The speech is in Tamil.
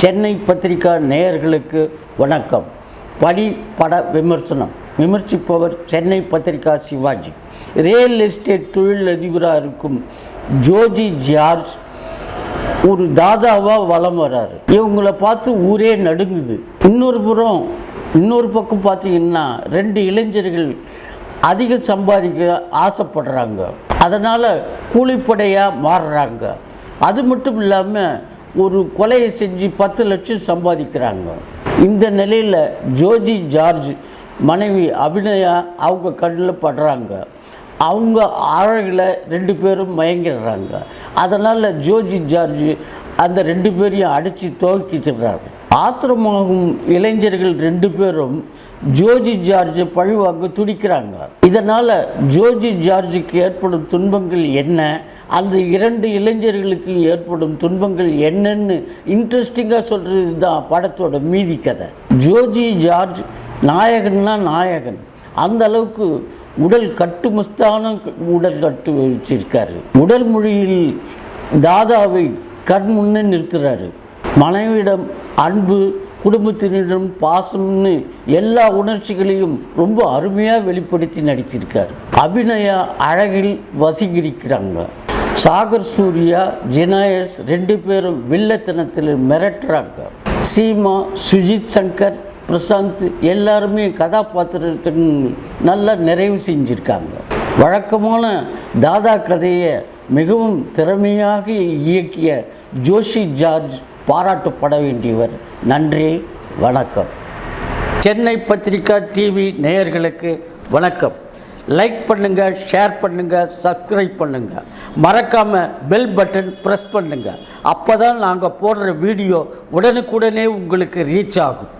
சென்னை பத்திரிகா நேயர்களுக்கு வணக்கம். படி பட விமர்சனம் விமர்சிப்பவர் சென்னை பத்திரிகா சிவாஜி. ரியல் எஸ்டேட் தொழிலதிபராக இருக்கும் ஜோஜி ஜார்ஜ் ஒரு தாதாவாக வலம் வர்றாரு. இவங்களை பார்த்து ஊரே நடுங்குது. இன்னொரு பக்கம் பார்த்தீங்கன்னா 2 இளைஞர்கள் அதிக சம்பாதிக்க ஆசைப்படுறாங்க. அதனால் கூலிப்படையாக மாறுறாங்க. அது மட்டும் இல்லாமல் ஒரு கொலையை செஞ்சு 10 லட்சம் சம்பாதிக்கிறாங்க. இந்த நிலையில் ஜோஜி ஜார்ஜ் மனைவி அபிநயா அவங்க கண்ணில் படுறாங்க. அவங்க அழகில் 2 பேரும் மயங்கிடுறாங்க. அதனால் ஜோஜி ஜார்ஜ் அந்த 2 பேரையும் அடித்து துவக்கிச்சிடுறாரு. ஆத்திரமாகும் இளைஞர்கள் 2 பேரும் ஜோஜி ஜார்ஜை பழிவாங்க துடிக்கிறாங்க. இதனால் ஜோஜி ஜார்ஜுக்கு ஏற்படும் துன்பங்கள் என்ன, அந்த 2 இளைஞர்களுக்கு ஏற்படும் துன்பங்கள் என்னன்னு இன்ட்ரெஸ்டிங்காக சொல்கிறது தான் படத்தோட மீதி கதை. ஜோஜி ஜார்ஜ் நாயகன்னா நாயகன். அந்த அளவுக்கு உடல் கட்டுமஸ்தான உடல் கட்டு வச்சிருக்காரு. உடல் மொழியில் தாதாவை கண் முன்னே நிறுத்துறாரு. மனைவியிடம் அன்பு, குடும்பத்தினரிடம் பாசம்னு எல்லா உணர்ச்சிகளையும் ரொம்ப அருமையாக வெளிப்படுத்தி நடிச்சிருக்காரு. அபிநயா அழகில் வசீகரிக்கிறாங்க. சாகர் சூர்யா, ஜினாயஸ் 2 பேரும் வில்லத்தனத்தில் மிரட்டுறாங்க. சீமா, சுஜித் சங்கர், பிரசாந்த் எல்லாருமே கதாபாத்திரத்துக்கு நல்லா நிறைவு செஞ்சுருக்காங்க. வழக்கமான தாதா கதையை மிகவும் திறமையாக இயக்கிய ஜோஷி ஜார்ஜ் பாராட்டப்பட வேண்டியவர். நன்றி, வணக்கம். சென்னை பத்திரிகா டிவி நேயர்களுக்கு வணக்கம். லைக் பண்ணுங்கள், ஷேர் பண்ணுங்கள், சப்ஸ்கிரைப் பண்ணுங்கள். மறக்காமல் பெல் பட்டன் ப்ரெஸ் பண்ணுங்கள். அப்போ தான் நாங்கள் போடுற வீடியோ உடனுக்குடனே உங்களுக்கு ரீச் ஆகும்.